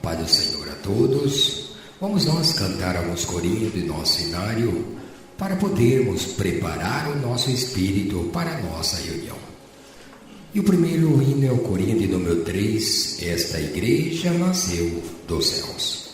Paz do Senhor a todos. Vamos nós cantar alguns corinhos do nosso inário para podermos preparar o nosso espírito para a nossa reunião. E o primeiro hino é o corinho de número 3, Esta Igreja Nasceu dos Céus.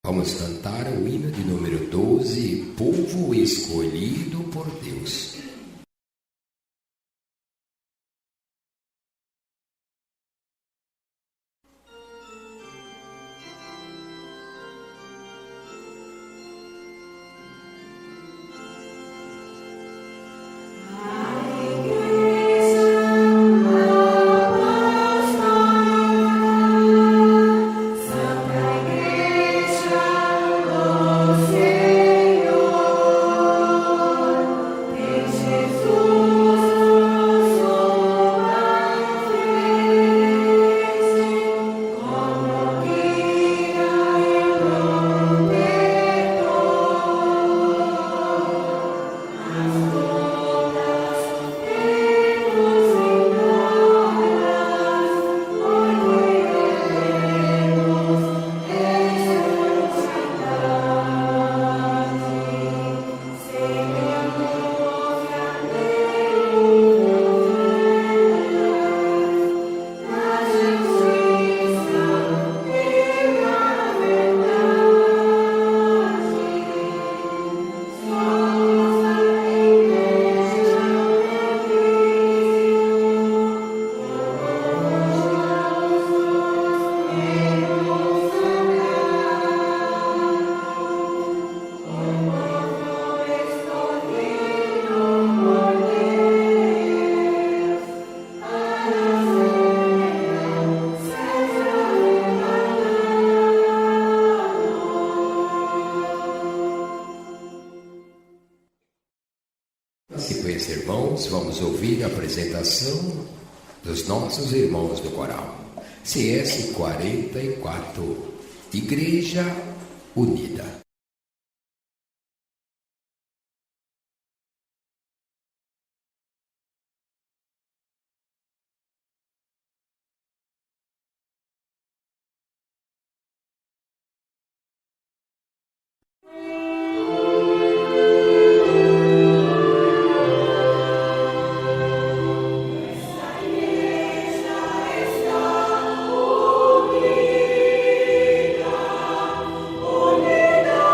Vamos cantar o hino de número 12, Povo Escolhido por Deus. Na sequência, irmãos, vamos ouvir a apresentação dos nossos irmãos do coral. CS 44, Igreja Unida. Unida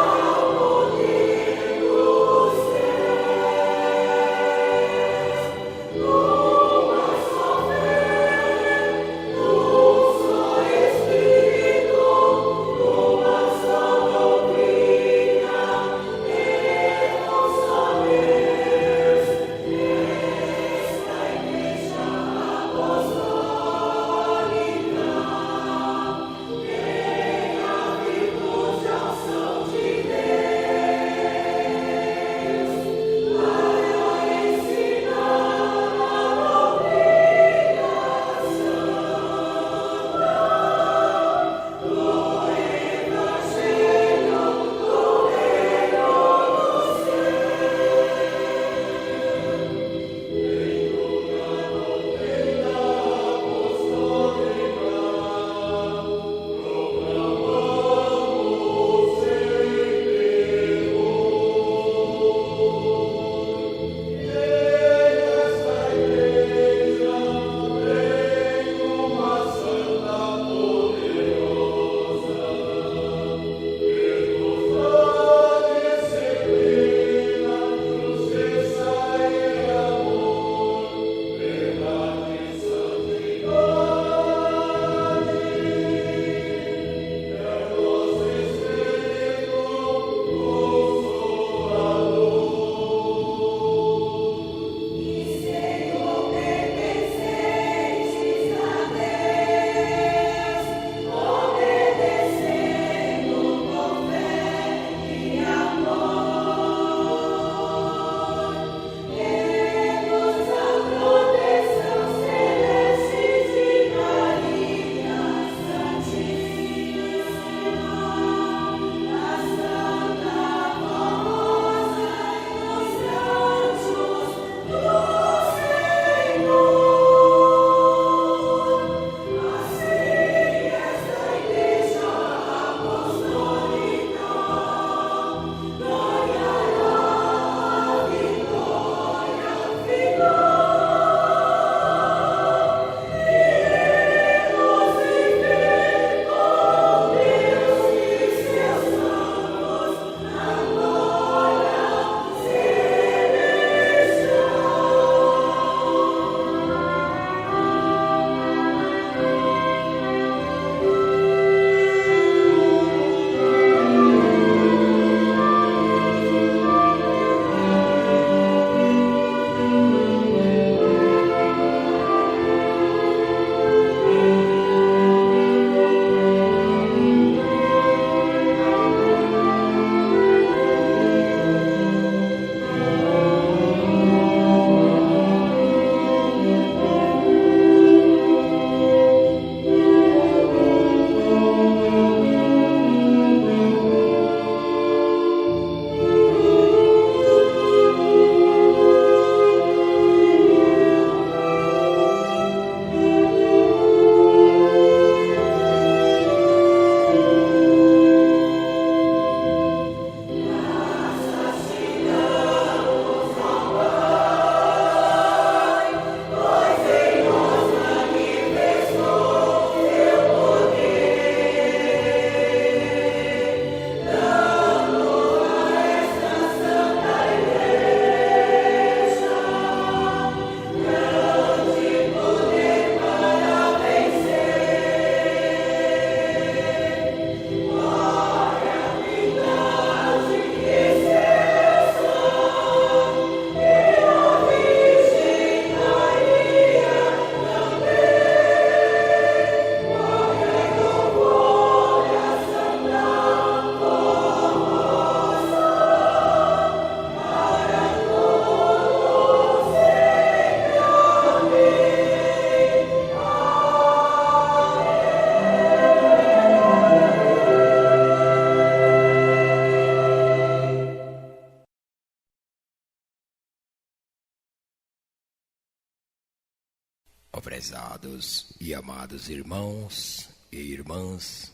Prezados e amados irmãos e irmãs,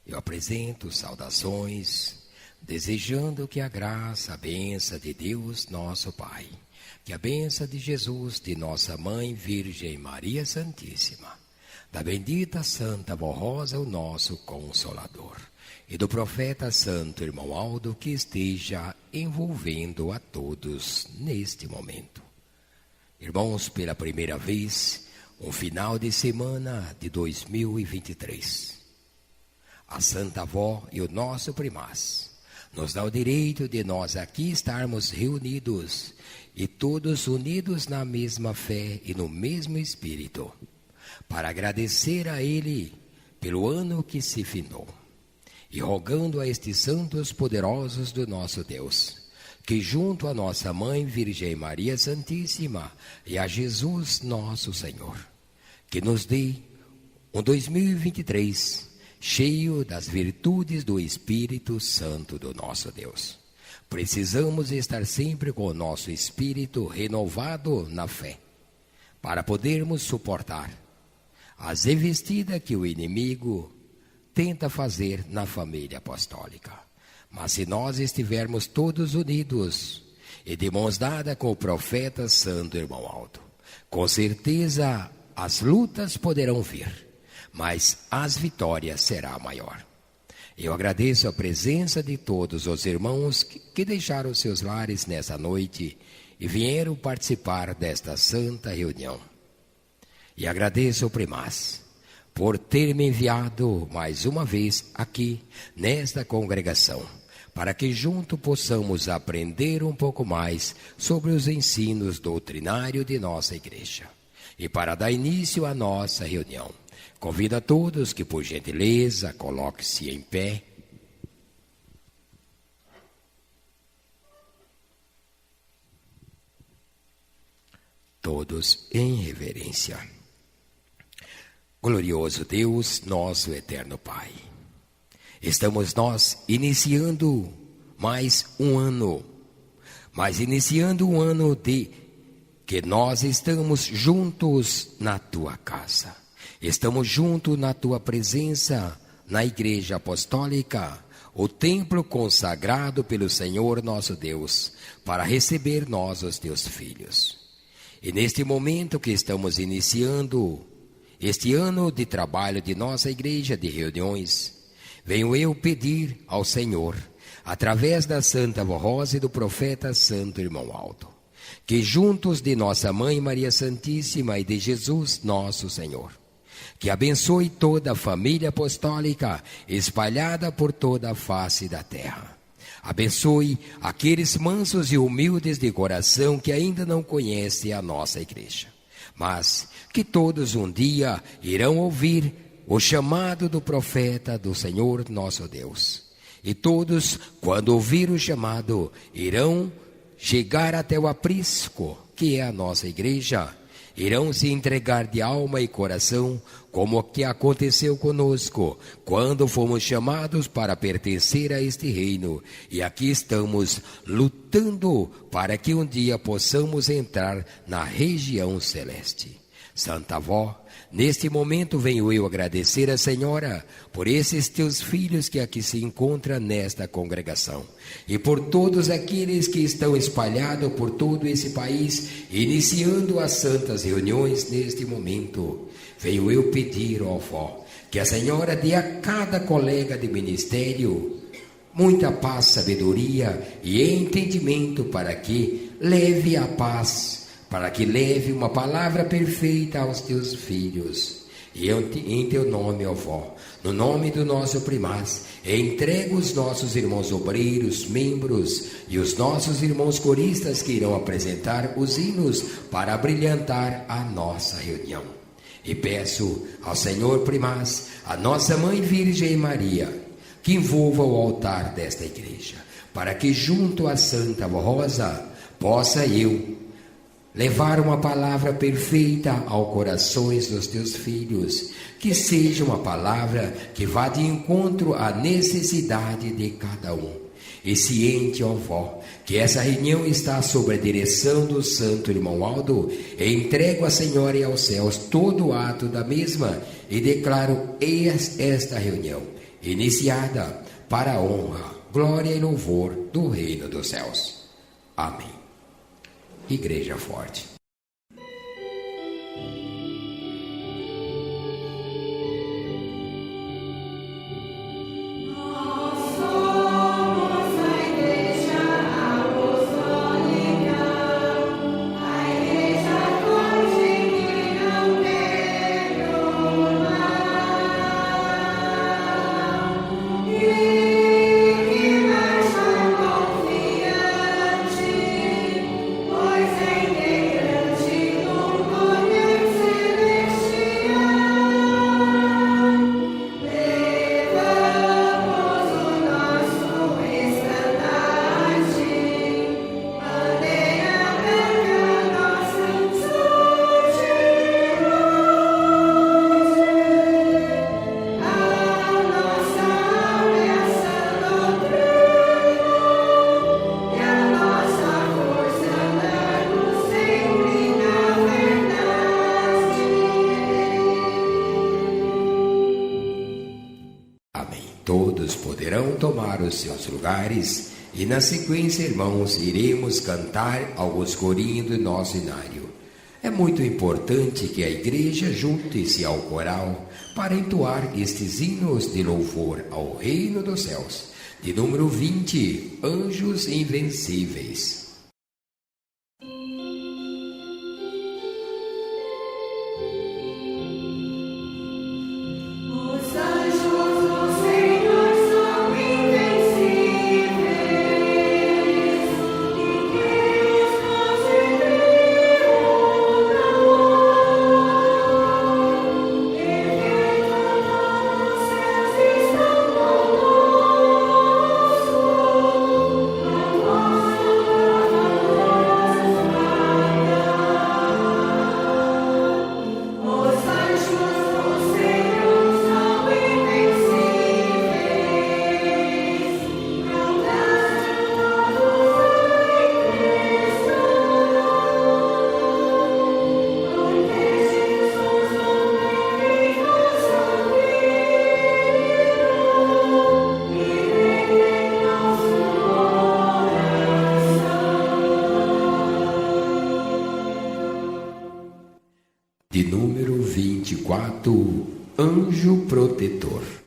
eu apresento saudações, desejando que a graça, a bênção de Deus, nosso Pai, que a bênção de Jesus, de nossa Mãe Virgem Maria Santíssima, da bendita Santa Vó Rosa, o nosso Consolador, e do profeta Santo Irmão Aldo, que esteja envolvendo a todos neste momento. Irmãos, pela primeira vez, um final de semana de 2023. A Santa Avó e o nosso primaz nos dá o direito de nós aqui estarmos reunidos e todos unidos na mesma fé e no mesmo Espírito, para agradecer a Ele pelo ano que se findou e rogando a estes santos poderosos do nosso Deus, que junto a nossa Mãe Virgem Maria Santíssima e a Jesus nosso Senhor, que nos dê um 2023 cheio das virtudes do Espírito Santo do nosso Deus. Precisamos estar sempre com o nosso espírito renovado na fé, para podermos suportar as investidas que o inimigo tenta fazer na família apostólica. Mas se nós estivermos todos unidos e de mãos dadas com o profeta Santo Irmão Aldo, com certeza as lutas poderão vir, mas as vitórias serão maior. Eu agradeço a presença de todos os irmãos que deixaram seus lares nessa noite e vieram participar desta santa reunião. E agradeço ao primaz por ter me enviado mais uma vez aqui nesta congregação, para que junto possamos aprender um pouco mais sobre os ensinos doutrinários de nossa igreja. E para dar início à nossa reunião, convido a todos que, por gentileza, coloquem-se em pé. Todos em reverência. Glorioso Deus, nosso eterno Pai, estamos nós iniciando mais um ano, de que nós estamos juntos na Tua casa, estamos juntos na Tua presença, na Igreja Apostólica, o templo consagrado pelo Senhor nosso Deus, para receber nós os Teus filhos. E neste momento que estamos iniciando este ano de trabalho de nossa igreja, de reuniões, venho eu pedir ao Senhor, através da Santa Vó Rosa e do profeta Santo Irmão Aldo, que juntos de nossa Mãe Maria Santíssima e de Jesus nosso Senhor, que abençoe toda a família apostólica espalhada por toda a face da terra. Abençoe aqueles mansos e humildes de coração que ainda não conhecem a nossa igreja, mas que todos um dia irão ouvir o chamado do profeta do Senhor nosso Deus. E todos, quando ouvir o chamado, irão chegar até o aprisco, que é a nossa igreja, irão se entregar de alma e coração, como o que aconteceu conosco, quando fomos chamados para pertencer a este reino. E aqui estamos lutando para que um dia possamos entrar na região celeste. Santa Avó, neste momento venho eu agradecer a Senhora por esses teus filhos que aqui se encontram nesta congregação e por todos aqueles que estão espalhados por todo esse país, iniciando as santas reuniões neste momento. Venho eu pedir, ó Vó, que a Senhora dê a cada colega de ministério muita paz, sabedoria e entendimento para que leve a paz, para que leve uma palavra perfeita aos teus filhos. E eu, em teu nome, ó Vó, no nome do nosso primaz, entrego os nossos irmãos obreiros, membros e os nossos irmãos coristas que irão apresentar os hinos para brilhantar a nossa reunião. E peço ao Senhor primaz, a nossa Mãe Virgem Maria, que envolva o altar desta igreja, para que junto à Santa Vó Rosa possa eu levar uma palavra perfeita aos corações dos teus filhos, que seja uma palavra que vá de encontro à necessidade de cada um. E ciente, ó vó, que essa reunião está sob a direção do santo irmão Aldo, entrego à Senhora e aos céus todo o ato da mesma e declaro esta reunião iniciada para a honra, glória e louvor do reino dos céus. Amém. Igreja Forte. Todos poderão tomar os seus lugares e, na sequência, irmãos, iremos cantar alguns corinhos do nosso inário. É muito importante que a igreja junte-se ao coral para entoar estes hinos de louvor ao reino dos céus, de número 20, Anjos Invencíveis. De número 24, Anjo Protetor.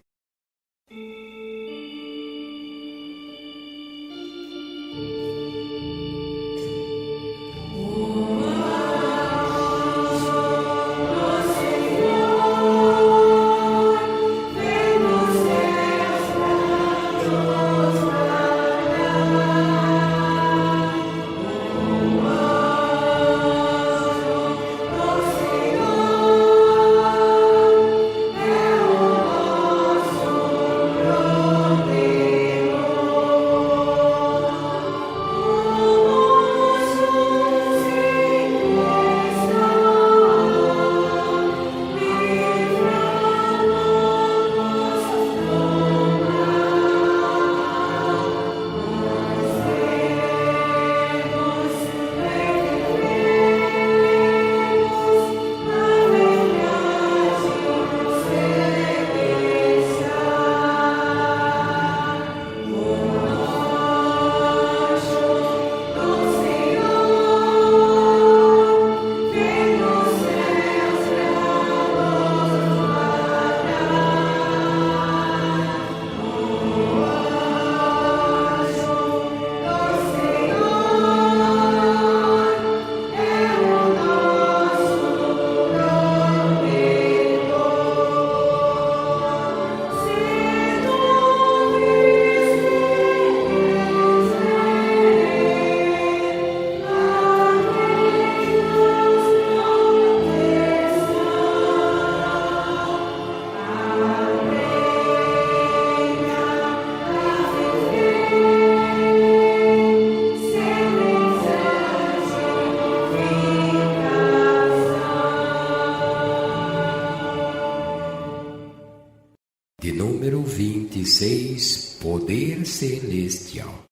De número 26, Poder Celestial.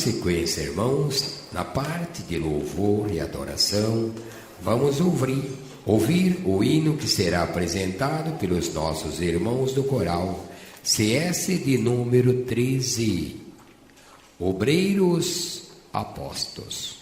sequência, irmãos, na parte de louvor e adoração, vamos ouvir o hino que será apresentado pelos nossos irmãos do coral CS de número 13, Obreiros Apostos.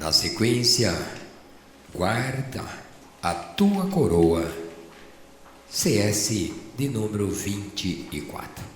Na sequência, guarda a tua coroa, CS de número 24.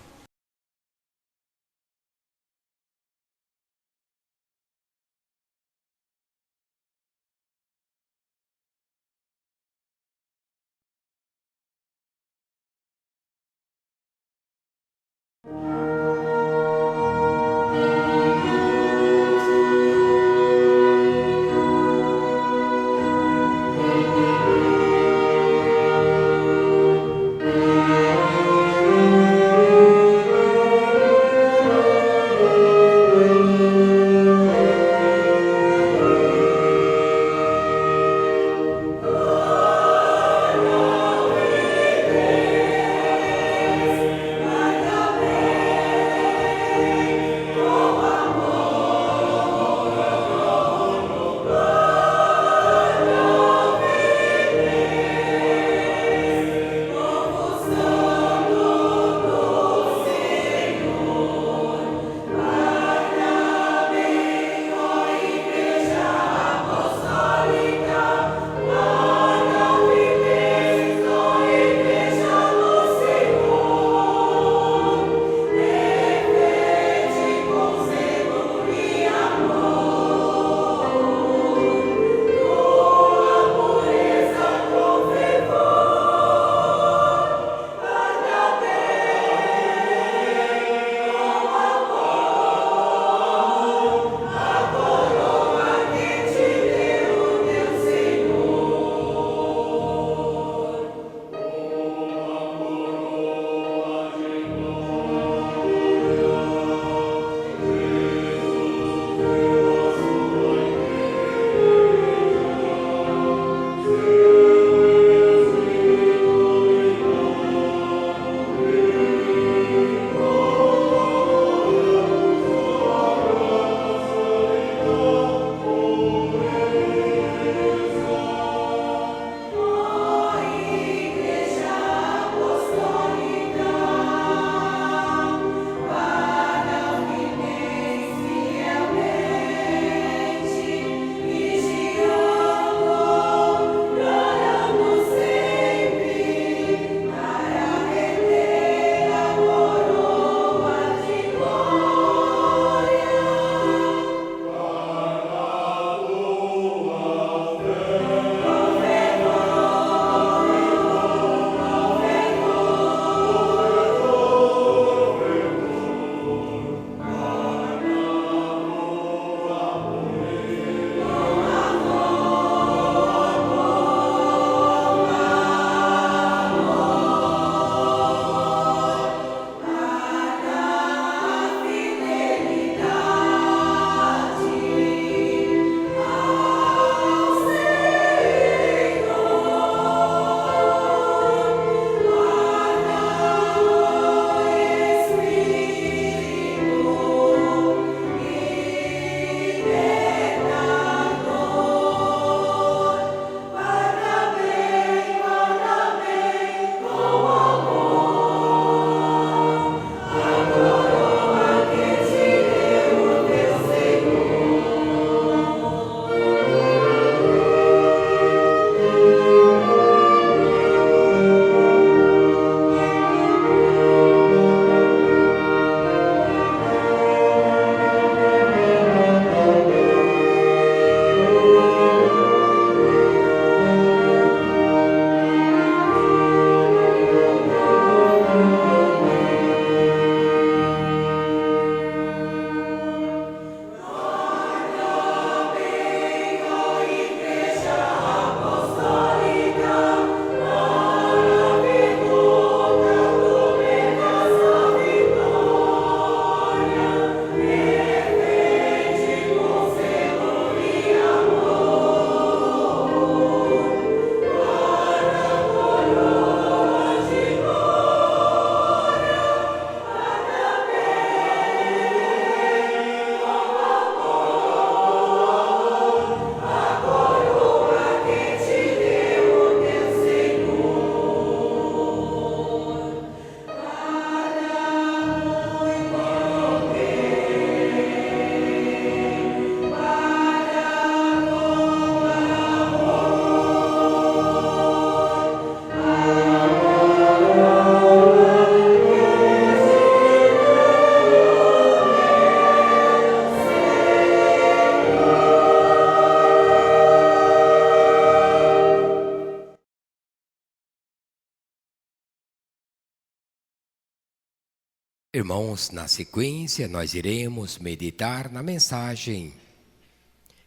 Irmãos, na sequência nós iremos meditar na mensagem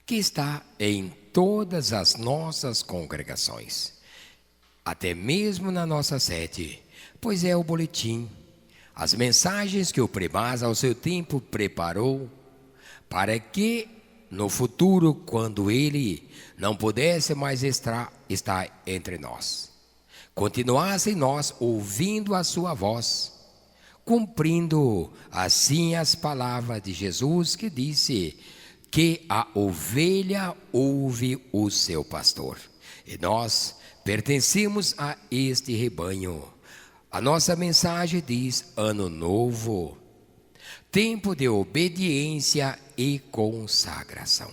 que está em todas as nossas congregações, até mesmo na nossa sede, pois é o boletim, as mensagens que o primaz ao seu tempo preparou para que no futuro, quando ele não pudesse mais estar entre nós, continuasse nós ouvindo a sua voz, cumprindo assim as palavras de Jesus que disse que a ovelha ouve o seu pastor. E nós pertencemos a este rebanho. A nossa mensagem diz: ano novo, tempo de obediência e consagração.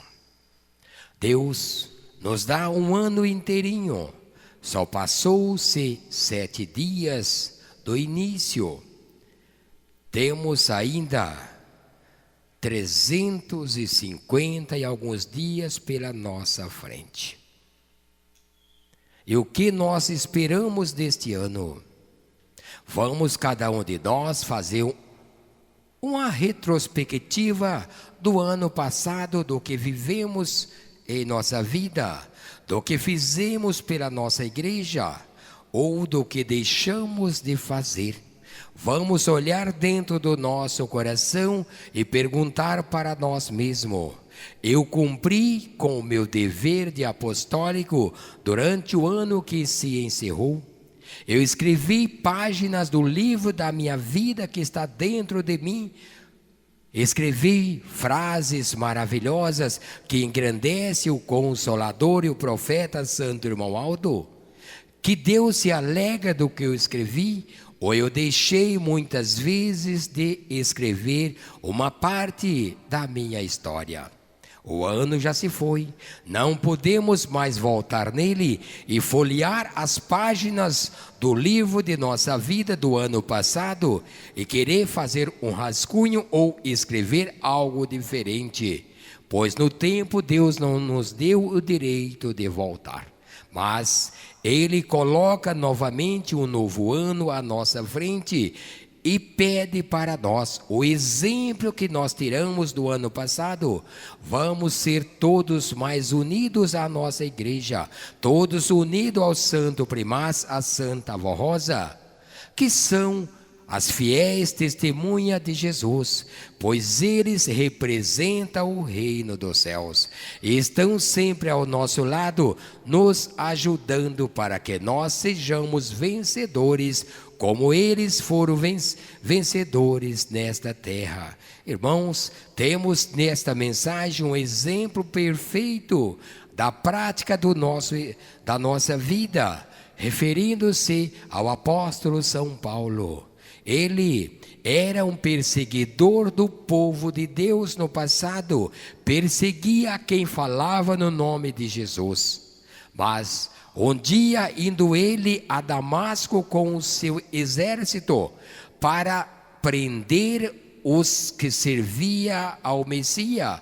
Deus nos dá um ano inteirinho. Só passou-se 7 dias do início. Temos ainda 350 e alguns dias pela nossa frente. E o que nós esperamos deste ano? Vamos cada um de nós fazer uma retrospectiva do ano passado, do que vivemos em nossa vida, do que fizemos pela nossa igreja ou do que deixamos de fazer. Vamos olhar dentro do nosso coração e perguntar para nós mesmos: eu cumpri com o meu dever de apostólico durante o ano que se encerrou? Eu escrevi páginas do livro da minha vida que está dentro de mim? Escrevi frases maravilhosas que engrandecem o Consolador e o profeta Santo Irmão Aldo? Que Deus se alegra do que eu escrevi? Ou eu deixei muitas vezes de escrever uma parte da minha história? O ano já se foi, não podemos mais voltar nele e folhear as páginas do livro de nossa vida do ano passado e querer fazer um rascunho ou escrever algo diferente, pois no tempo Deus não nos deu o direito de voltar. Mas Ele coloca novamente um novo ano à nossa frente e pede para nós o exemplo que nós tiramos do ano passado. Vamos ser todos mais unidos à nossa igreja, todos unidos ao Santo Primaz, à Santa Avó Rosa, que são as fiéis testemunhas de Jesus, pois eles representam o reino dos céus e estão sempre ao nosso lado, nos ajudando para que nós sejamos vencedores, como eles foram vencedores nesta terra. Irmãos, temos nesta mensagem um exemplo perfeito da prática da nossa vida, referindo-se ao apóstolo São Paulo. Ele era um perseguidor do povo de Deus no passado, perseguia quem falava no nome de Jesus. Mas um dia, indo ele a Damasco com o seu exército para prender os que serviam ao Messias,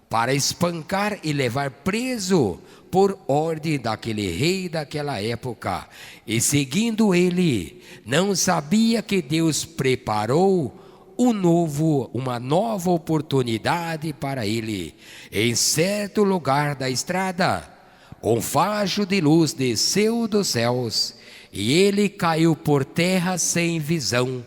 para espancar e levar preso por ordem daquele rei daquela época. E seguindo ele, não sabia que Deus preparou uma nova oportunidade para ele. Em certo lugar da estrada, um facho de luz desceu dos céus, e ele caiu por terra sem visão.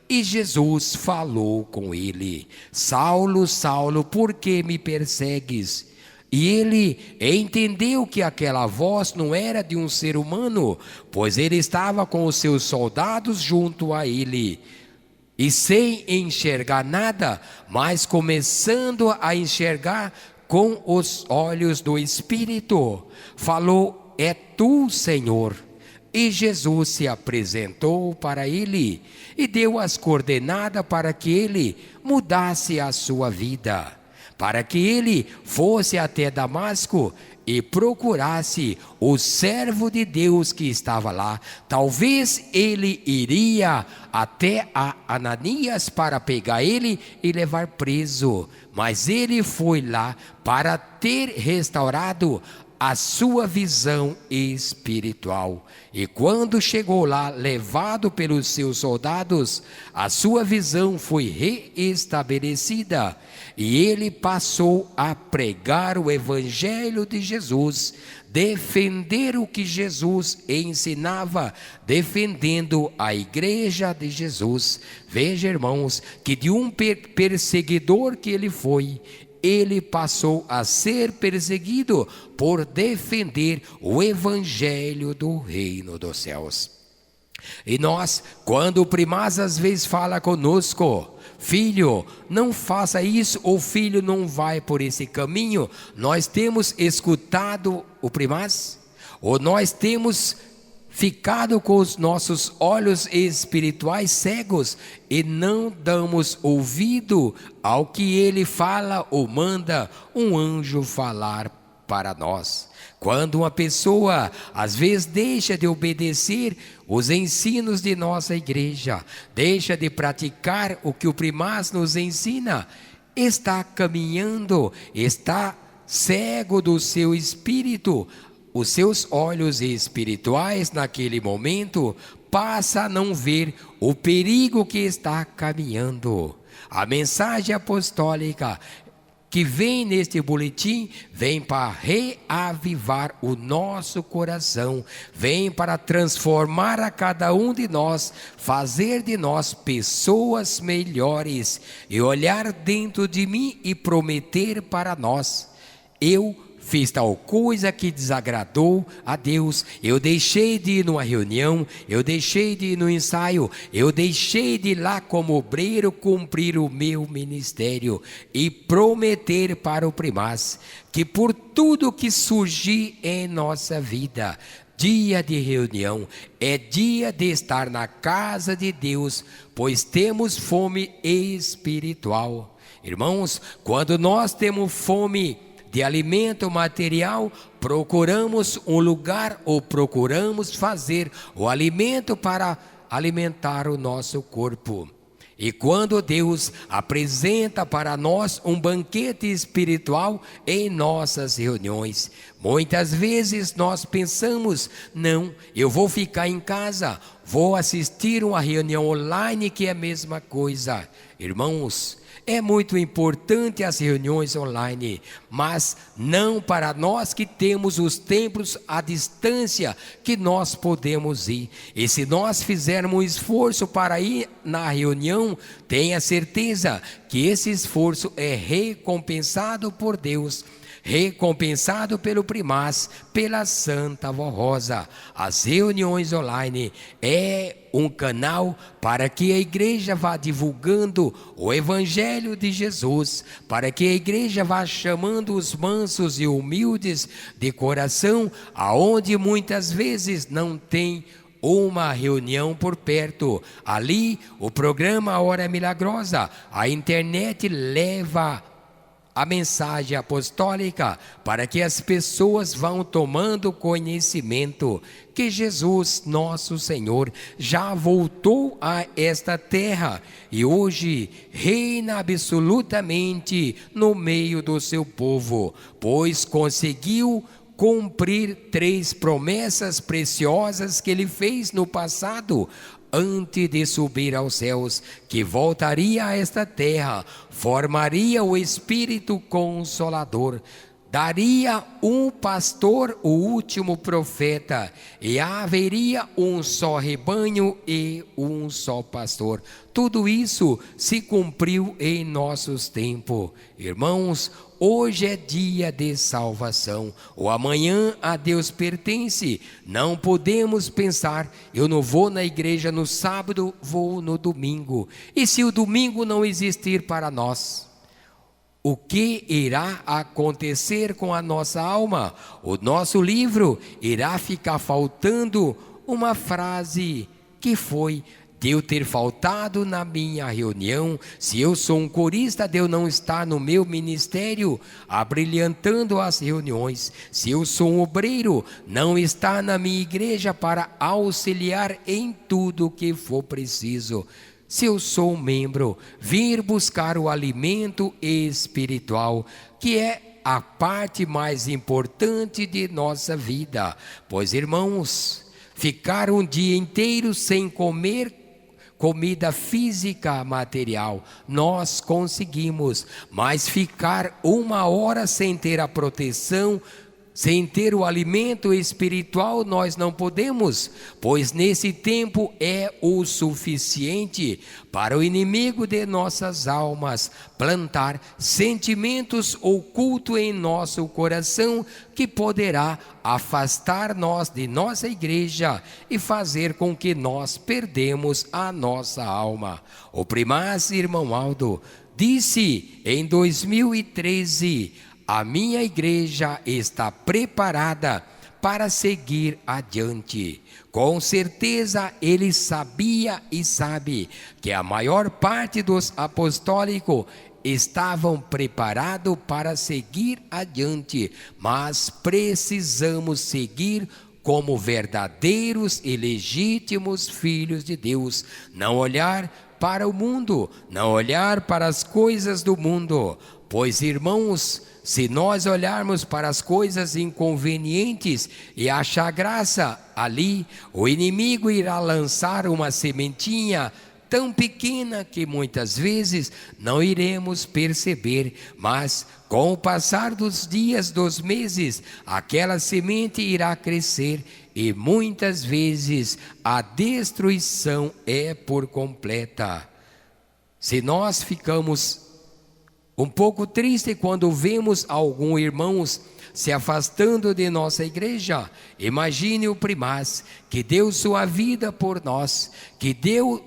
E Jesus falou com ele: Saulo, Saulo, por que me persegues? E ele entendeu que aquela voz não era de um ser humano, pois ele estava com os seus soldados junto a ele. E sem enxergar nada, mas começando a enxergar com os olhos do Espírito, falou: é tu, Senhor. E Jesus se apresentou para ele e deu as coordenadas para que ele mudasse a sua vida, para que ele fosse até Damasco e procurasse o servo de Deus que estava lá. Talvez ele iria até a Ananias para pegar ele e levar preso, mas ele foi lá para ter restaurado a sua visão espiritual. E quando chegou lá, levado pelos seus soldados, a sua visão foi reestabelecida e ele passou a pregar o evangelho de Jesus, defender o que Jesus ensinava, defendendo a igreja de Jesus. Veja, irmãos, que de um perseguidor que ele passou a ser perseguido por defender o evangelho do reino dos céus. E nós, quando o primaz às vezes fala conosco: filho, não faça isso, ou filho, não vai por esse caminho, nós temos escutado o primaz? Ou nós temos ficado com os nossos olhos espirituais cegos e não damos ouvido ao que ele fala ou manda um anjo falar para nós? Quando uma pessoa às vezes deixa de obedecer os ensinos de nossa igreja, deixa de praticar o que o primaz nos ensina, está caminhando, está cego do seu espírito. Os seus olhos espirituais naquele momento passa a não ver o perigo que está caminhando. A mensagem apostólica que vem neste boletim vem para reavivar o nosso coração, vem para transformar a cada um de nós, fazer de nós pessoas melhores e olhar dentro de mim e prometer para nós: eu fiz tal coisa que desagradou a Deus, eu deixei de ir numa reunião, eu deixei de ir no ensaio, eu deixei de ir lá como obreiro cumprir o meu ministério, e prometer para o primaz que por tudo que surgir em nossa vida, dia de reunião, é dia de estar na casa de Deus, pois temos fome espiritual. Irmãos, quando nós temos fome de alimento material, procuramos um lugar ou procuramos fazer o alimento para alimentar o nosso corpo. E quando Deus apresenta para nós um banquete espiritual em nossas reuniões, muitas vezes nós pensamos: não, eu vou ficar em casa, vou assistir uma reunião online que é a mesma coisa. Irmãos, é muito importante as reuniões online, mas não para nós que temos os templos à distância que nós podemos ir. E se nós fizermos um esforço para ir na reunião, tenha certeza que esse esforço é recompensado por Deus, recompensado pelo primaz, pela Santa Vó Rosa. As reuniões online é um canal para que a igreja vá divulgando o evangelho de Jesus, para que a igreja vá chamando os mansos e humildes de coração, aonde muitas vezes não tem uma reunião por perto. Ali o programa Hora Milagrosa, a internet leva a mensagem apostólica para que as pessoas vão tomando conhecimento que Jesus, nosso Senhor, já voltou a esta terra e hoje reina absolutamente no meio do seu povo, pois conseguiu cumprir 3 promessas preciosas que ele fez no passado, antes de subir aos céus, que voltaria a esta terra, formaria o Espírito Consolador, daria um pastor, o último profeta, e haveria um só rebanho e um só pastor. Tudo isso se cumpriu em nossos tempos. Irmãos, hoje é dia de salvação. O amanhã a Deus pertence. Não podemos pensar: eu não vou na igreja no sábado, vou no domingo. E se o domingo não existir para nós? O que irá acontecer com a nossa alma? O nosso livro irá ficar faltando uma frase que foi: de eu ter faltado na minha reunião, se eu sou um corista, de eu não estar no meu ministério, abrilhantando as reuniões, se eu sou um obreiro, não estar na minha igreja para auxiliar em tudo que for preciso. Se eu sou um membro, vir buscar o alimento espiritual, que é a parte mais importante de nossa vida. Pois, irmãos, ficar um dia inteiro sem comer comida física material, nós conseguimos, mas ficar 1 hora sem ter a proteção, sem ter o alimento espiritual, nós não podemos, pois nesse tempo é o suficiente para o inimigo de nossas almas plantar sentimentos ocultos em nosso coração, que poderá afastar nós de nossa igreja e fazer com que nós perdemos a nossa alma. O primaz, irmão Aldo, disse em 2013: a minha igreja está preparada para seguir adiante. Com certeza ele sabia e sabe que a maior parte dos apostólicos estavam preparados para seguir adiante, mas precisamos seguir como verdadeiros e legítimos filhos de Deus, não olhar para o mundo, não olhar para as coisas do mundo, pois, irmãos, se nós olharmos para as coisas inconvenientes e achar graça ali, o inimigo irá lançar uma sementinha tão pequena que muitas vezes não iremos perceber, mas com o passar dos dias, dos meses, aquela semente irá crescer e muitas vezes a destruição é por completa. Se nós ficamos um pouco triste quando vemos alguns irmãos se afastando de nossa igreja, imagine o primaz que deu sua vida por nós, que deu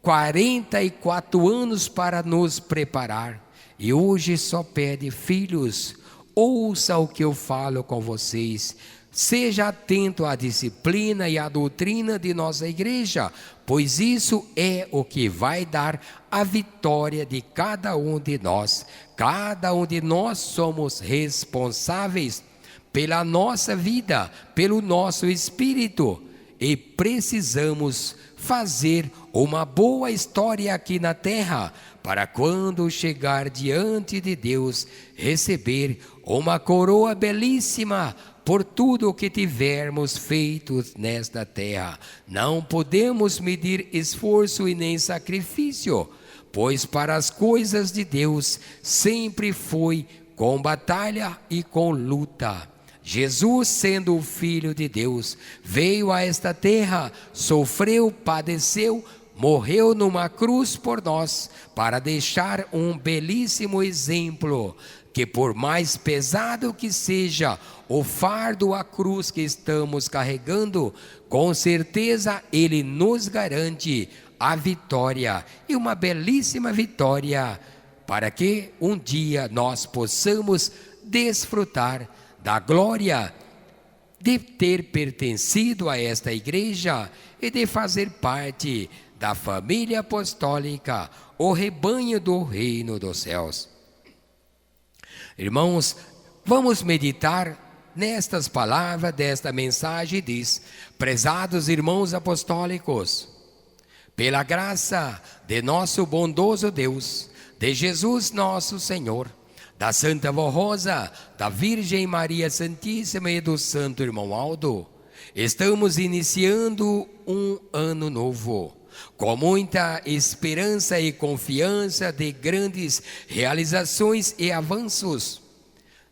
44 anos para nos preparar, e hoje só pede: filhos, ouça o que eu falo com vocês, seja atento à disciplina e à doutrina de nossa igreja, pois isso é o que vai dar a vitória de cada um de nós. Cada um de nós somos responsáveis pela nossa vida, pelo nosso espírito, e precisamos fazer uma boa história aqui na terra, para quando chegar diante de Deus, receber uma coroa belíssima por tudo o que tivermos feito nesta terra. Não podemos medir esforço e nem sacrifício, pois para as coisas de Deus sempre foi com batalha e com luta. Jesus, sendo o Filho de Deus, veio a esta terra, sofreu, padeceu, morreu numa cruz por nós, para deixar um belíssimo exemplo, que por mais pesado que seja o fardo, a cruz que estamos carregando, com certeza Ele nos garante a vitória, e uma belíssima vitória, para que um dia nós possamos desfrutar da glória de ter pertencido a esta igreja e de fazer parte da família apostólica, o rebanho do reino dos céus. Irmãos, vamos meditar nestas palavras desta mensagem. Diz: prezados irmãos apostólicos, pela graça de nosso bondoso Deus, de Jesus nosso Senhor, da Santa Vó Rosa, da Virgem Maria Santíssima e do Santo Irmão Aldo, estamos iniciando um ano novo, com muita esperança e confiança de grandes realizações e avanços,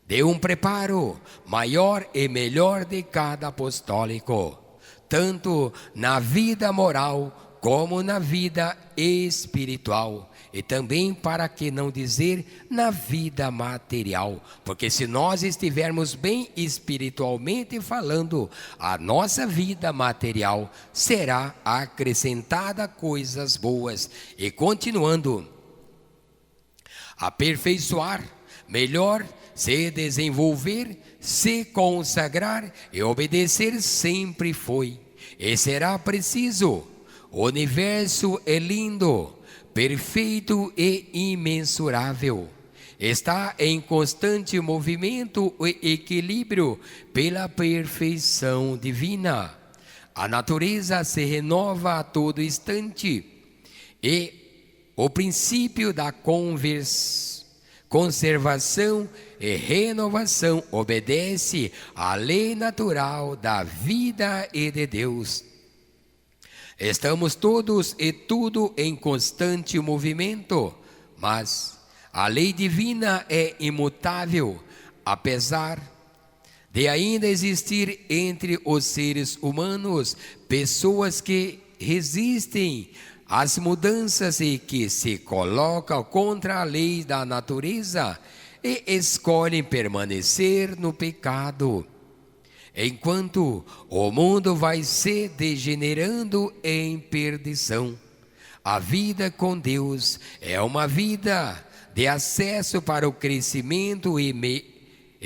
de um preparo maior e melhor de cada apostólico, tanto na vida moral como na vida espiritual, e também, para que não dizer, na vida material, porque se nós estivermos bem espiritualmente falando, a nossa vida material será acrescentada coisas boas, e continuando, aperfeiçoar, melhor, se desenvolver, se consagrar e obedecer sempre foi e será preciso. O universo é lindo, perfeito e imensurável. Está em constante movimento e equilíbrio pela perfeição divina. A natureza se renova a todo instante, e o princípio da conservação e renovação obedece à lei natural da vida e de Deus. Estamos todos e tudo em constante movimento, mas a lei divina é imutável, apesar de ainda existir entre os seres humanos pessoas que resistem às mudanças e que se colocam contra a lei da natureza e escolhem permanecer no pecado. Enquanto o mundo vai se degenerando em perdição, a vida com Deus é uma vida de acesso para o crescimento e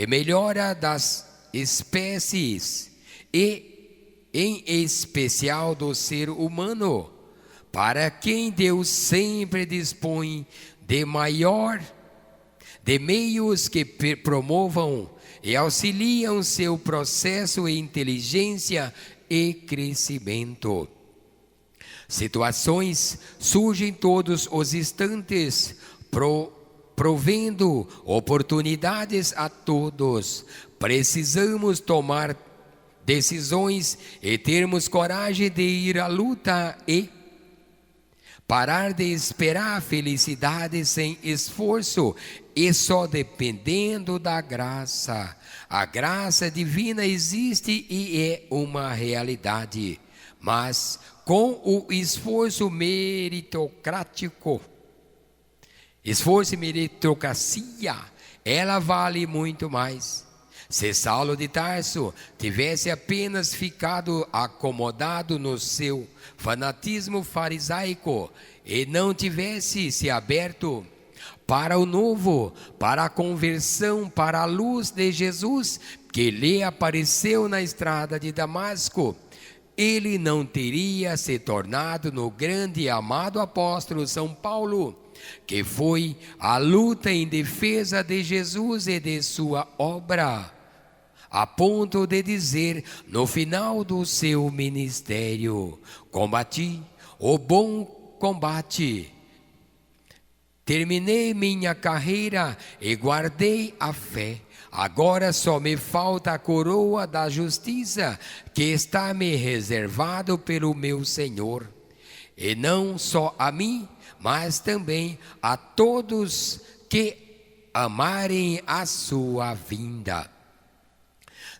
melhora das espécies e, em especial, do ser humano, para quem Deus sempre dispõe de meios que promovam e auxiliam seu processo de inteligência e crescimento. Situações surgem todos os instantes, provendo oportunidades a todos. Precisamos tomar decisões e termos coragem de ir à luta e parar de esperar a felicidade sem esforço e só dependendo da graça. A graça divina existe e é uma realidade, mas com o esforço meritocracia, ela vale muito mais. Se Saulo de Tarso tivesse apenas ficado acomodado no seu fanatismo farisaico e não tivesse se aberto para o novo, para a conversão, para a luz de Jesus que lhe apareceu na estrada de Damasco, ele não teria se tornado no grande e amado apóstolo São Paulo, que foi à luta em defesa de Jesus e de sua obra, a ponto de dizer no final do seu ministério: combati o bom combate, terminei minha carreira e guardei a fé. Agora só me falta a coroa da justiça que está me reservado pelo meu Senhor. E não só a mim, mas também a todos que amarem a sua vinda.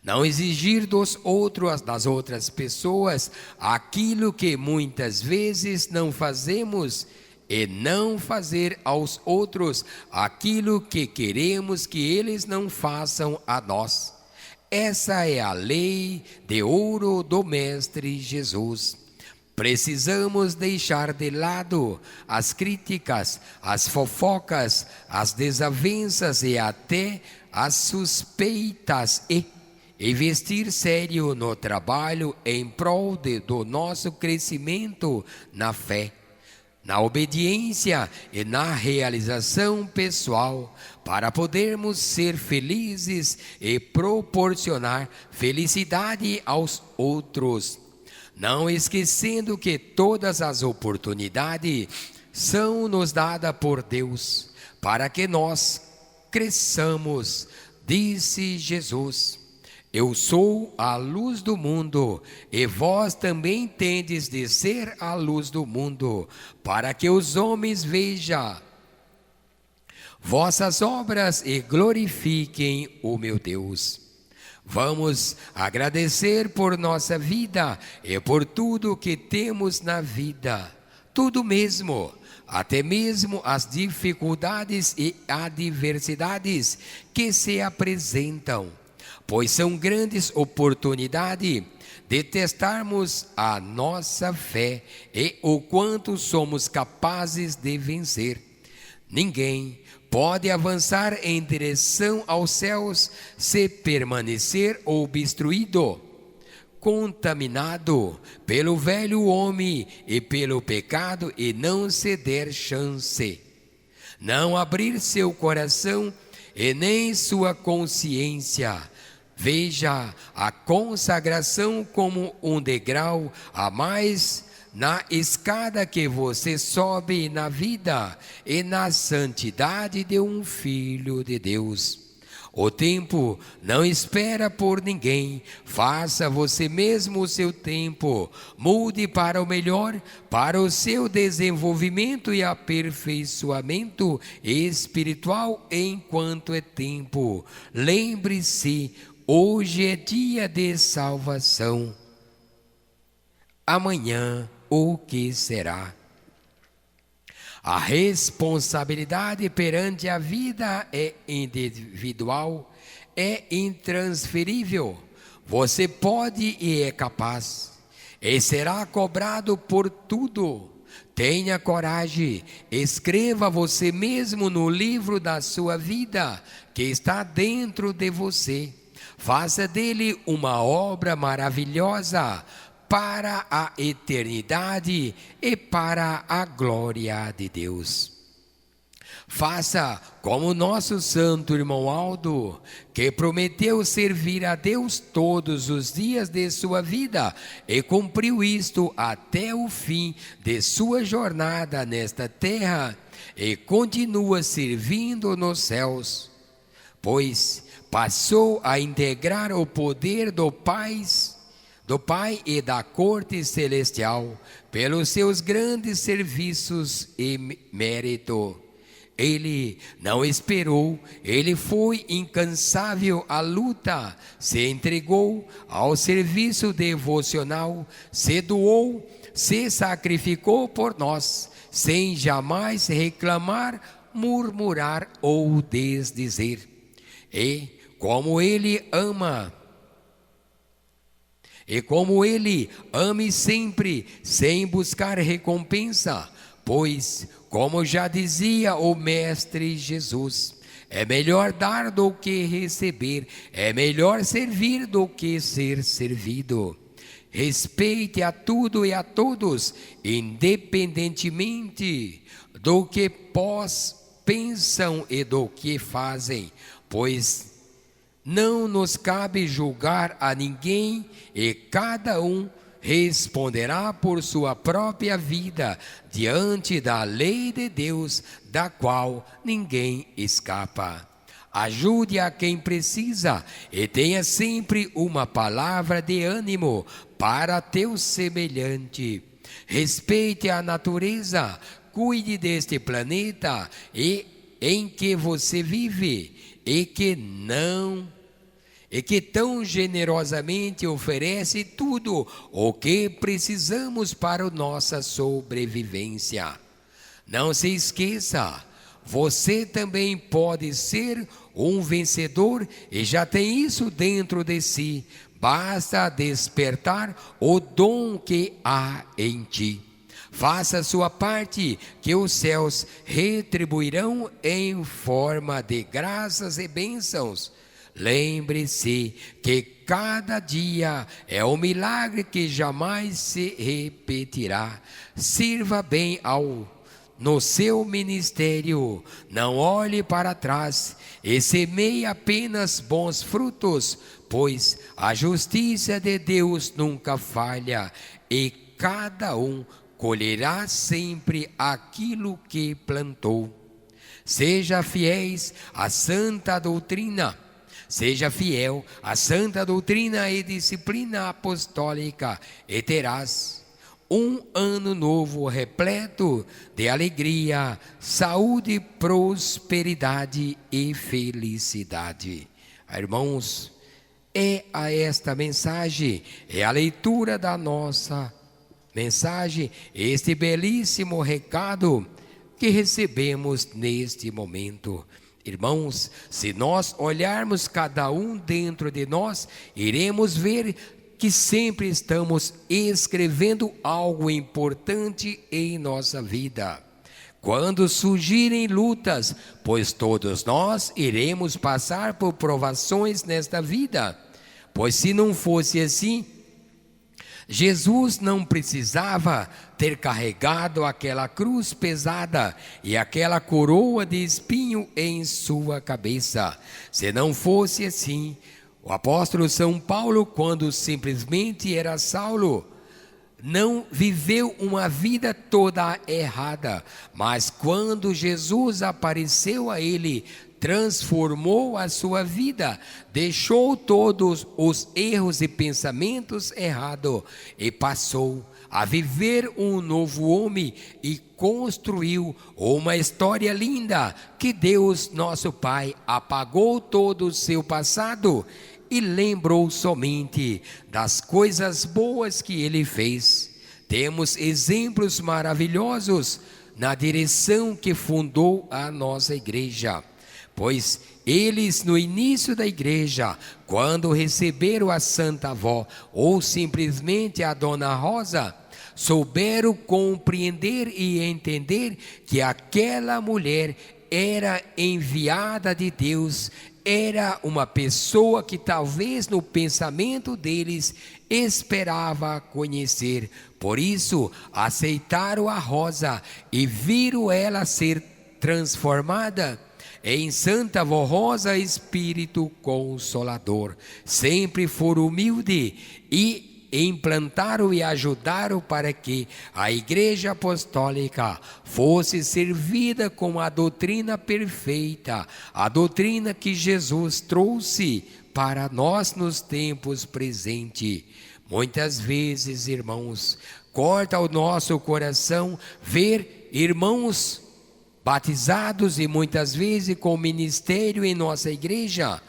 Não exigir das outras pessoas aquilo que muitas vezes não fazemos e não fazer aos outros aquilo que queremos que eles não façam a nós. Essa é a lei de ouro do Mestre Jesus. Precisamos deixar de lado as críticas, as fofocas, as desavenças e até as suspeitas e investir sério no trabalho em prol do nosso crescimento na fé, na obediência e na realização pessoal, para podermos ser felizes e proporcionar felicidade aos outros, não esquecendo que todas as oportunidades são nos dadas por Deus, para que nós cresçamos. Disse Jesus: eu sou a luz do mundo, e vós também tendes de ser a luz do mundo, para que os homens vejam vossas obras e glorifiquem o meu Deus. Vamos agradecer por nossa vida e por tudo que temos na vida, tudo mesmo, até mesmo as dificuldades e adversidades que se apresentam, pois são grandes oportunidades de testarmos a nossa fé e o quanto somos capazes de vencer. Ninguém pode avançar em direção aos céus se permanecer obstruído, contaminado pelo velho homem e pelo pecado e não se der chance, não abrir seu coração e nem sua consciência. Veja a consagração como um degrau a mais na escada que você sobe na vida e na santidade de um filho de Deus. O tempo não espera por ninguém. Faça você mesmo o seu tempo. Mude para o melhor, para o seu desenvolvimento e aperfeiçoamento espiritual enquanto é tempo. Lembre-se, hoje é dia de salvação. Amanhã, o que será? A responsabilidade perante a vida é individual, é intransferível. Você pode e é capaz, e será cobrado por tudo. Tenha coragem, escreva você mesmo no livro da sua vida, que está dentro de você. Faça dele uma obra maravilhosa, para a eternidade e para a glória de Deus. Faça como nosso santo irmão Aldo, que prometeu servir a Deus todos os dias de sua vida e cumpriu isto até o fim de sua jornada nesta terra e continua servindo nos céus, pois passou a integrar o poder do Pai e da corte celestial, pelos seus grandes serviços e mérito. Ele não esperou, ele foi incansável à luta, se entregou ao serviço devocional, se doou, se sacrificou por nós, sem jamais reclamar, murmurar ou desdizer. E como ele ame sempre, sem buscar recompensa, pois, como já dizia o Mestre Jesus, é melhor dar do que receber, é melhor servir do que ser servido. Respeite a tudo e a todos, independentemente do que pensam e do que fazem, pois não nos cabe julgar a ninguém e cada um responderá por sua própria vida diante da lei de Deus, da qual ninguém escapa. Ajude a quem precisa e tenha sempre uma palavra de ânimo para teu semelhante. Respeite a natureza, cuide deste planeta em que você vive e que tão generosamente oferece tudo o que precisamos para a nossa sobrevivência. Não se esqueça, você também pode ser um vencedor e já tem isso dentro de si. Basta despertar o dom que há em ti. Faça a sua parte, que os céus retribuirão em forma de graças e bênçãos. Lembre-se que cada dia é um milagre que jamais se repetirá. Sirva bem no seu ministério, não olhe para trás e semeie apenas bons frutos, pois a justiça de Deus nunca falha e cada um colherá sempre aquilo que plantou. Seja fiéis à santa doutrina. Seja fiel à santa doutrina e disciplina apostólica e terás um ano novo repleto de alegria, saúde, prosperidade e felicidade. Irmãos, é a esta mensagem, é a leitura da nossa mensagem, este belíssimo recado que recebemos neste momento. Irmãos, se nós olharmos cada um dentro de nós, iremos ver que sempre estamos escrevendo algo importante em nossa vida. Quando surgirem lutas, pois todos nós iremos passar por provações nesta vida, pois se não fosse assim, Jesus não precisava ter carregado aquela cruz pesada e aquela coroa de espinho em sua cabeça. Se não fosse assim, o apóstolo São Paulo, quando simplesmente era Saulo, não viveu uma vida toda errada, mas quando Jesus apareceu a ele, transformou a sua vida, deixou todos os erros e pensamentos errados e passou a viver um novo homem e construiu uma história linda que Deus, nosso Pai, apagou todo o seu passado e lembrou somente das coisas boas que ele fez. Temos exemplos maravilhosos na direção que fundou a nossa igreja, pois eles no início da igreja, quando receberam a Santa Avó ou simplesmente a Dona Rosa, souberam compreender e entender que aquela mulher era enviada de Deus, era uma pessoa que talvez no pensamento deles esperava conhecer. Por isso, aceitaram a Rosa e viram ela ser transformada em Santa Avó Rosa, Espírito Consolador. Sempre foram humildes e implantaram e ajudaram para que a Igreja Apostólica fosse servida com a doutrina perfeita, a doutrina que Jesus trouxe para nós nos tempos presentes. Muitas vezes, irmãos, corta o nosso coração ver irmãos batizados e muitas vezes com ministério em nossa igreja,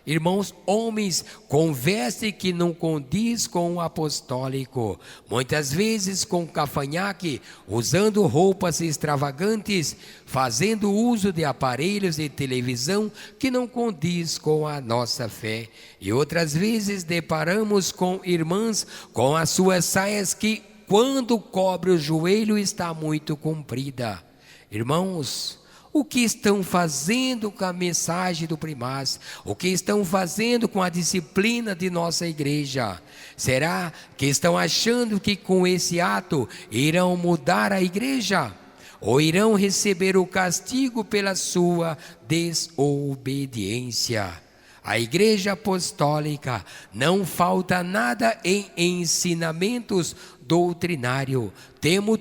irmãos, homens com veste que não condiz com o apostólico, muitas vezes com cavanhaque, usando roupas extravagantes, fazendo uso de aparelhos de televisão que não condiz com a nossa fé. E outras vezes deparamos com irmãs com as suas saias que, quando cobre o joelho, está muito comprida. Irmãos, o que estão fazendo com a mensagem do primaz? O que estão fazendo com a disciplina de nossa igreja? Será que estão achando que com esse ato irão mudar a igreja? Ou irão receber o castigo pela sua desobediência? A Igreja Apostólica não falta nada em ensinamentos doutrinários. Temos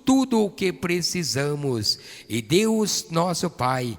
tudo o que precisamos, e Deus nosso Pai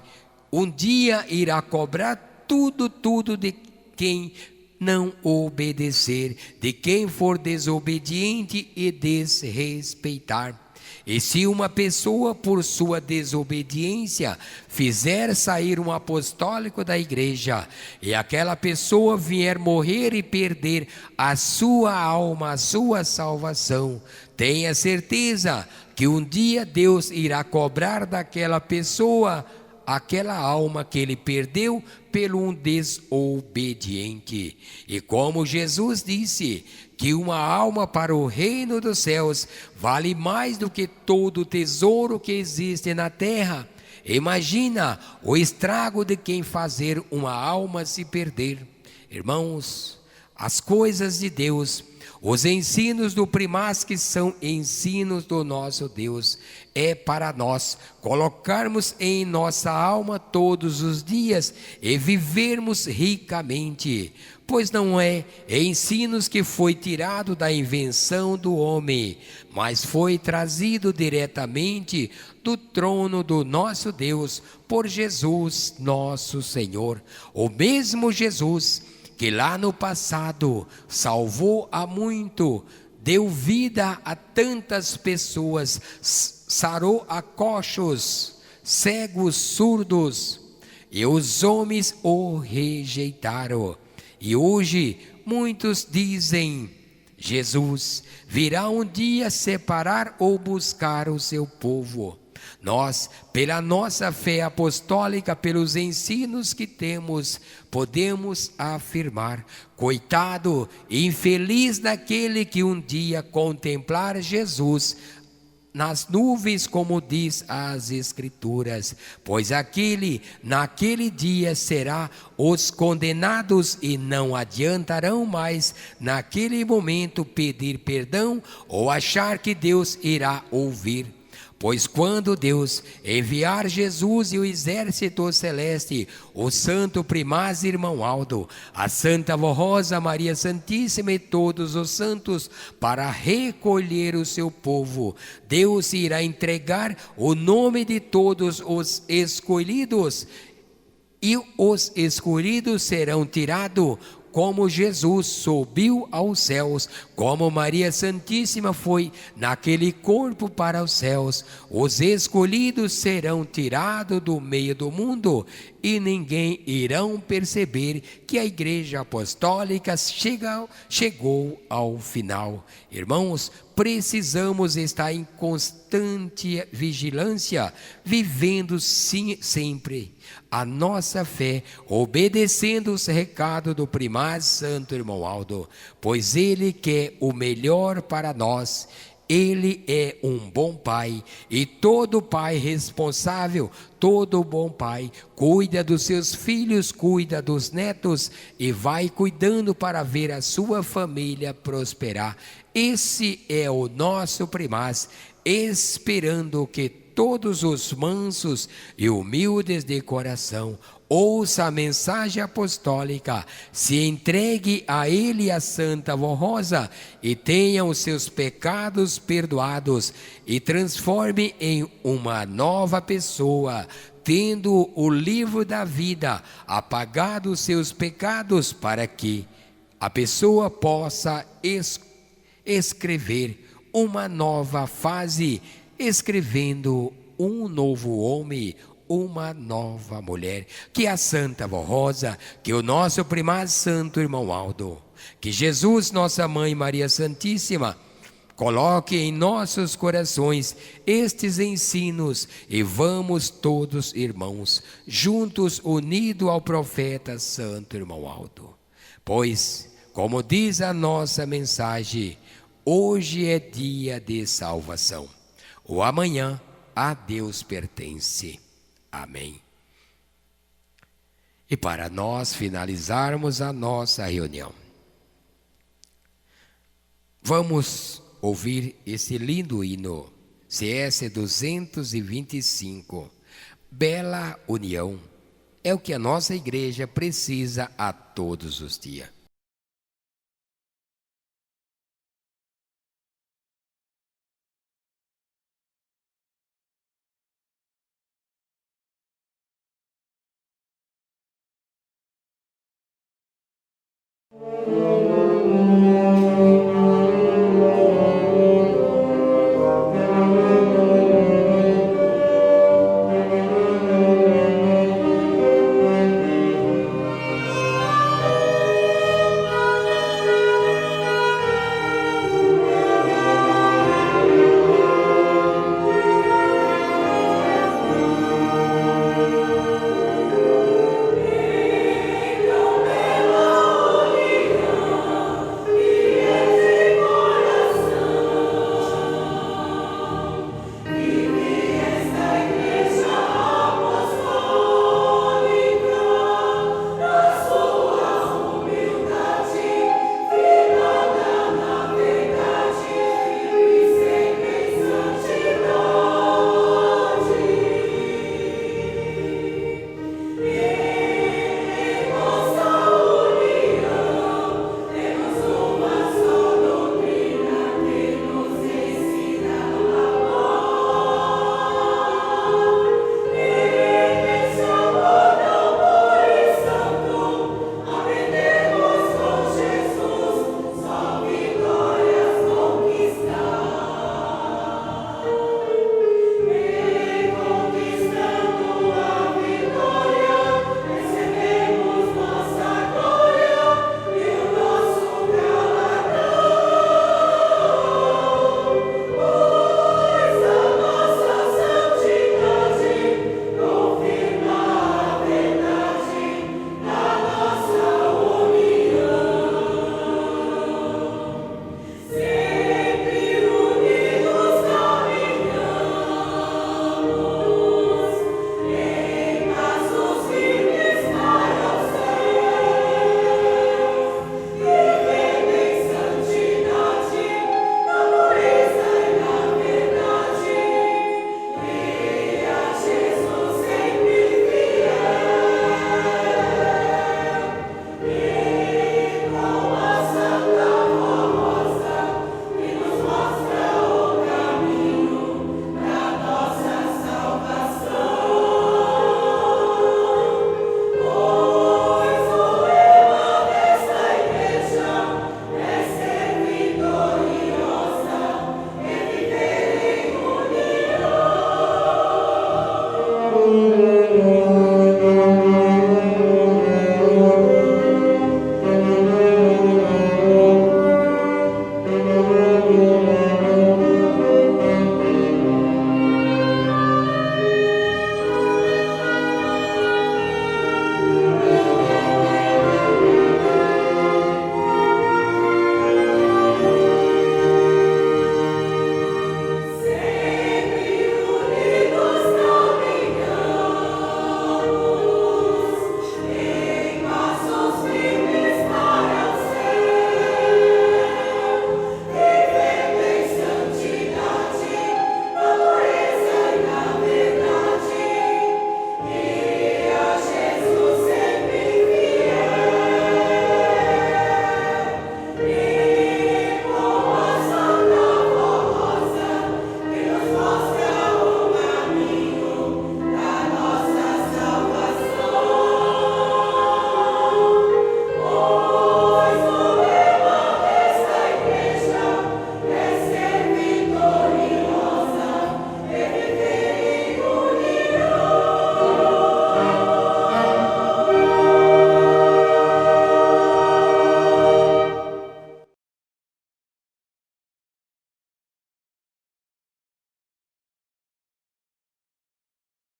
um dia irá cobrar tudo de quem não obedecer, de quem for desobediente e desrespeitar. E se uma pessoa por sua desobediência fizer sair um apostólico da igreja, e aquela pessoa vier morrer e perder a sua alma, a sua salvação, tenha certeza que um dia Deus irá cobrar daquela pessoa aquela alma que ele perdeu pelo um desobediente. E como Jesus disse que uma alma para o reino dos céus vale mais do que todo o tesouro que existe na terra, imagina o estrago de quem fazer uma alma se perder. Irmãos, as coisas de Deus, os ensinos do primaz, que são ensinos do nosso Deus, é para nós colocarmos em nossa alma todos os dias e vivermos ricamente, pois não é ensinos que foi tirado da invenção do homem, mas foi trazido diretamente do trono do nosso Deus por Jesus nosso Senhor. O mesmo Jesus que lá no passado salvou a muito, deu vida a tantas pessoas, sarou a coxos, cegos, surdos, e os homens o rejeitaram. E hoje muitos dizem: Jesus virá um dia separar ou buscar o seu povo. Nós, pela nossa fé apostólica, pelos ensinos que temos, podemos afirmar: coitado, infeliz daquele que um dia contemplar Jesus nas nuvens, como diz as Escrituras, pois naquele dia será os condenados, e não adiantarão mais naquele momento pedir perdão ou achar que Deus irá ouvir. Pois quando Deus enviar Jesus e o exército celeste, o santo primaz irmão Aldo, a Santa Vó Rosa, Maria Santíssima e todos os santos, para recolher o seu povo, Deus irá entregar o nome de todos os escolhidos, e os escolhidos serão tirados, como Jesus subiu aos céus, como Maria Santíssima foi naquele corpo para os céus. Os escolhidos serão tirados do meio do mundo, e ninguém irão perceber que a Igreja Apostólica chegou ao final. Irmãos, precisamos estar em constante vigilância, vivendo sempre a nossa fé, obedecendo os recados do primaz santo irmão Aldo, pois ele quer o melhor para nós. Ele é um bom pai, e todo pai responsável, todo bom pai, cuida dos seus filhos, cuida dos netos e vai cuidando para ver a sua família prosperar. Esse é o nosso primaz, esperando que todos os mansos e humildes de coração ouça a mensagem apostólica, se entregue a ele, a Santa Vó Rosa, e tenha os seus pecados perdoados e transforme em uma nova pessoa, tendo o livro da vida, apagado os seus pecados, para que a pessoa possa escrever uma nova fase, escrevendo um novo homem, uma nova mulher. Que a Santa Vó Rosa, que o nosso primaz santo irmão Aldo, que Jesus, nossa Mãe Maria Santíssima, coloque em nossos corações estes ensinos, e vamos todos, irmãos, juntos, unidos ao profeta santo irmão Aldo. Pois, como diz a nossa mensagem, hoje é dia de salvação. O amanhã a Deus pertence. Amém. E para nós finalizarmos a nossa reunião, vamos ouvir esse lindo hino, CS 225, Bela União. É o que a nossa igreja precisa a todos os dias. Yeah.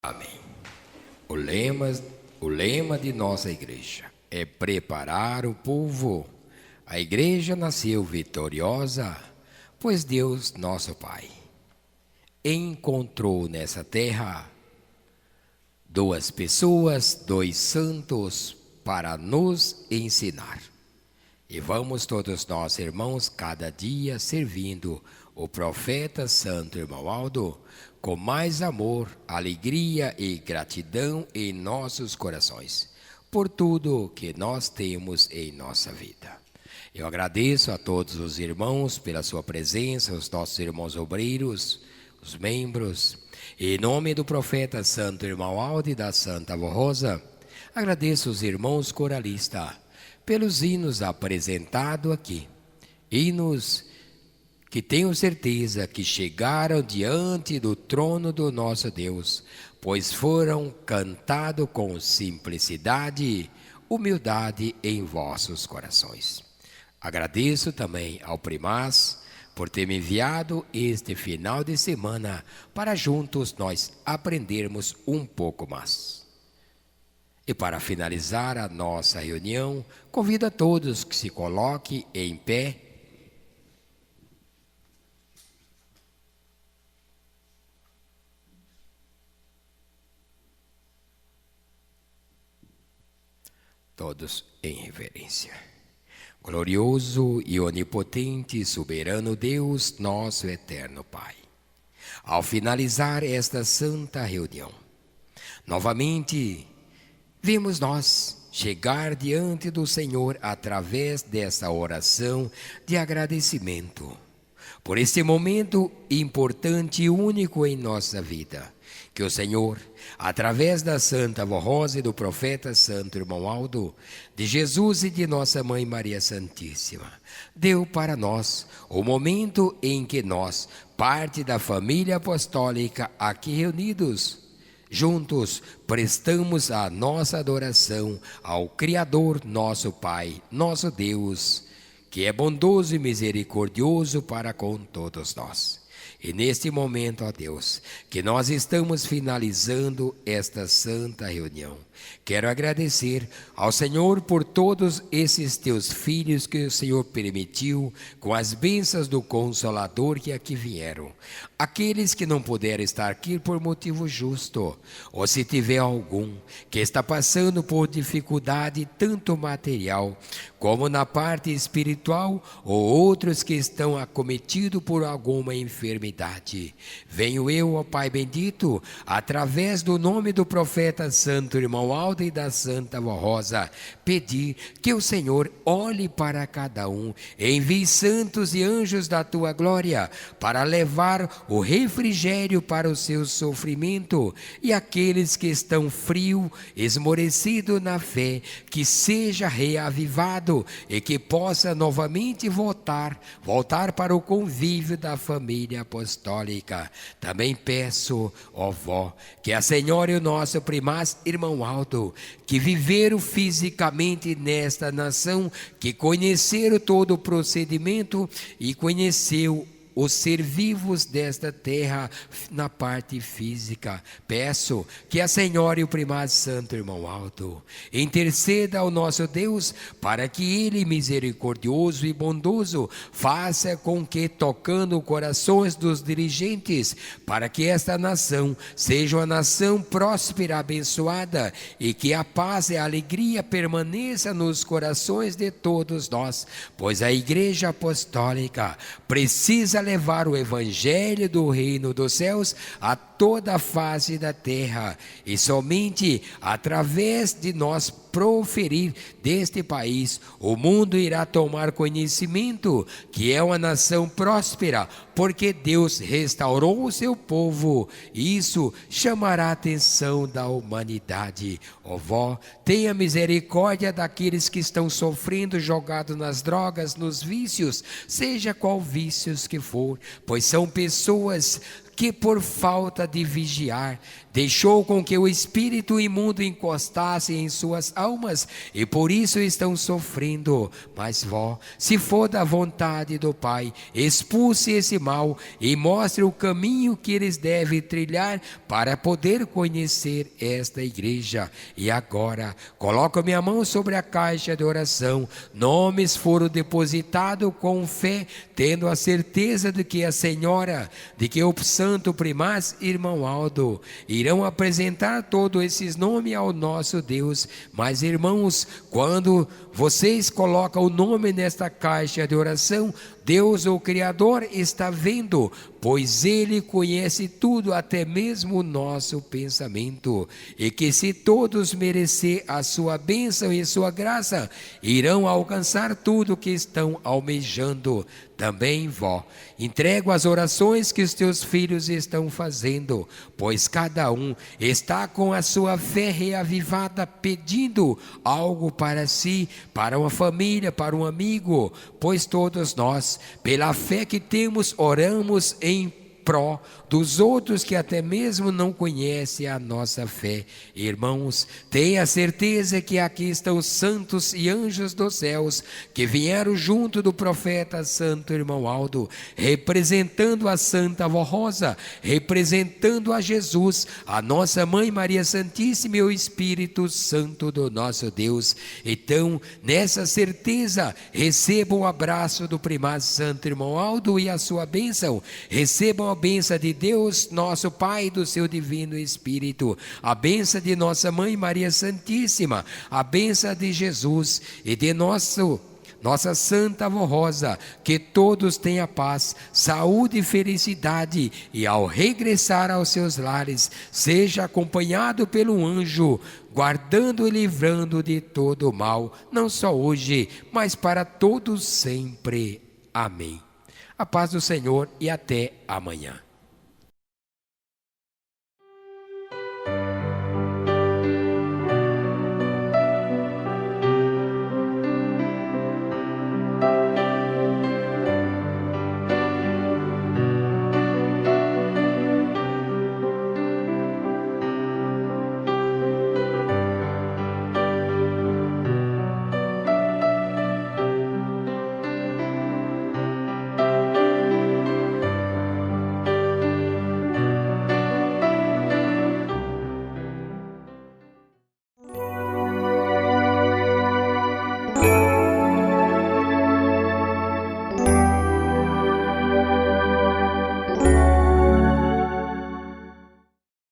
Amém. O lema de nossa igreja é preparar o povo. A igreja nasceu vitoriosa, pois Deus, nosso Pai, encontrou nessa terra duas pessoas, dois santos, para nos ensinar. E vamos todos nós, irmãos, cada dia servindo o profeta Santo Irmão Aldo, com mais amor, alegria e gratidão em nossos corações, por tudo que nós temos em nossa vida. Eu agradeço a todos os irmãos pela sua presença, os nossos irmãos obreiros, os membros. Em nome do profeta Santo Irmão Aldo e da Santa Avó Rosa, agradeço os irmãos coralistas pelos hinos apresentados aqui. Hinos que tenho certeza que chegaram diante do trono do nosso Deus, pois foram cantados com simplicidade e humildade em vossos corações. Agradeço também ao Primaz por ter me enviado este final de semana para juntos nós aprendermos um pouco mais. E para finalizar a nossa reunião, convido a todos que se coloquem em pé. Todos em reverência. Glorioso e onipotente, soberano Deus, nosso eterno Pai. Ao finalizar esta santa reunião, novamente vemos nós chegar diante do Senhor através dessa oração de agradecimento por este momento importante e único em nossa vida, que o Senhor, através da Santa Avó Rosa e do profeta Santo Irmão Aldo, de Jesus e de nossa Mãe Maria Santíssima, deu para nós o momento em que nós, parte da família apostólica aqui reunidos, juntos prestamos a nossa adoração ao Criador, nosso Pai, nosso Deus, que é bondoso e misericordioso para com todos nós. E neste momento, ó Deus, que nós estamos finalizando esta santa reunião, quero agradecer ao Senhor por todos esses teus filhos que o Senhor permitiu, com as bênçãos do Consolador que aqui vieram. Aqueles que não puderam estar aqui por motivo justo, ou se tiver algum que está passando por dificuldade tanto material como na parte espiritual, ou outros que estão acometidos por alguma enfermidade, venho eu, ó Pai bendito, através do nome do profeta Santo Irmão Aldo e da Santa Avó Rosa, pedir que o Senhor olhe para cada um, envie santos e anjos da tua glória para levar o refrigério para o seu sofrimento, e aqueles que estão frios, esmorecidos na fé, que seja reavivado e que possa novamente voltar para o convívio da família apostólica. Também peço, ó vó, que a Senhora e o nosso Primaz Irmão Aldo, que viveram fisicamente nesta nação, que conheceram todo o procedimento e conheceu os ser vivos desta terra na parte física. Peço que a Senhora e o Primaz Santo Irmão Aldo interceda ao nosso Deus para que Ele, misericordioso e bondoso, faça com que, tocando corações dos dirigentes, para que esta nação seja uma nação próspera, abençoada, e que a paz e a alegria permaneça nos corações de todos nós, pois a Igreja Apostólica precisa levar o Evangelho do Reino dos Céus a toda a face da terra, e somente através de nós proferir deste país, o mundo irá tomar conhecimento que é uma nação próspera, porque Deus restaurou o seu povo, e isso chamará a atenção da humanidade. Ó vó, tenha misericórdia daqueles que estão sofrendo, jogados nas drogas, nos vícios, seja qual vícios que for, pois são pessoas que por falta de vigiar, deixou com que o espírito imundo encostasse em suas almas e por isso estão sofrendo. Mas vó, se for da vontade do Pai, expulse esse mal e mostre o caminho que eles devem trilhar para poder conhecer esta igreja. E agora, coloco minha mão sobre a caixa de oração. Nomes foram depositados com fé, tendo a certeza de que a senhora, de que o santo primaz, irmão Aldo, irão apresentar todos esses nomes ao nosso Deus. Mas, irmãos, quando vocês colocam o nome nesta caixa de oração, Deus, o Criador, está vendo, pois Ele conhece tudo, até mesmo o nosso pensamento. E que se todos merecer a sua bênção e sua graça, irão alcançar tudo que estão almejando. Também, vó, entrego as orações que os teus filhos estão fazendo, pois cada um está com a sua fé reavivada, pedindo algo para si, para uma família, para um amigo, pois todos nós, pela fé que temos, oramos em pró dos outros que até mesmo não conhecem a nossa fé. Irmãos, tenha certeza que aqui estão os santos e anjos dos céus que vieram junto do profeta santo irmão Aldo, representando a Santa Avó Rosa, representando a Jesus, a nossa Mãe Maria Santíssima e o Espírito Santo do nosso Deus. Então, nessa certeza, recebam o abraço do primaz santo irmão Aldo e a sua bênção. Recebam a bênção de Deus, nosso Pai, do seu divino Espírito, a bênção de nossa Mãe Maria Santíssima, a bênção de Jesus e de nossa Santa Avó Rosa. Que todos tenham paz, saúde e felicidade, e ao regressar aos seus lares, seja acompanhado pelo anjo, guardando e livrando de todo o mal, não só hoje, mas para todos sempre. Amém. A paz do Senhor e até amanhã.